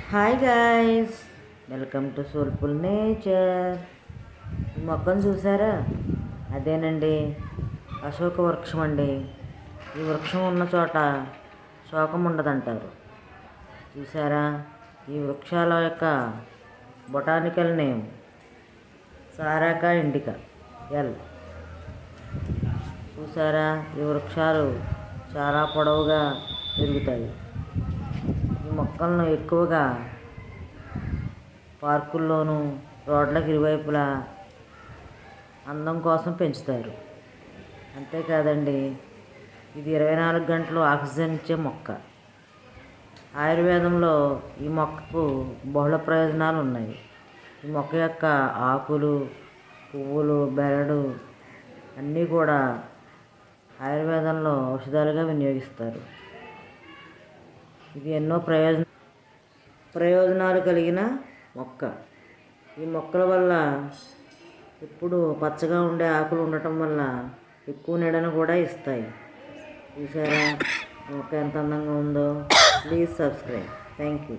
Hi guys, welcome to soulful nature. ఈ మొక్కను చూసారా? అదేనండి అశోక వృక్షం అండి. ఈ వృక్షం ఉన్న చోట శోకం ఉండదంటారు. చూసారా? ఈ వృక్షాల యొక్క బొటానికల్ నేమ్ సారాకా ఇండికా ఎల్. చూసారా? ఈ వృక్షాలు చాలా పొడవుగా పెరుగుతాయి. ఈ మొక్కలను ఎక్కువగా పార్కుల్లోనూ రోడ్లకు ఇరువైపులా అందం కోసం పెంచుతారు. అంతేకాదండి, ఇది 24 గంటలు ఆక్సిజన్ ఇచ్చే మొక్క. ఆయుర్వేదంలో ఈ మొక్కకు బహుళ ప్రయోజనాలు ఉన్నాయి. ఈ మొక్క యొక్క ఆకులు, పువ్వులు, బెరడు అన్నీ కూడా ఆయుర్వేదంలో ఔషధాలుగా వినియోగిస్తారు. ఇది ఎన్నో ప్రయోజనాలు కలిగిన మొక్క. ఈ మొక్కల వల్ల ఎప్పుడు పచ్చగా ఉండే ఆకులు ఉండటం వల్ల ఎక్కువ నీడను కూడా ఇస్తాయి. చూసారా మొక్క ఎంత అందంగా ఉందో? Please subscribe. Thank you.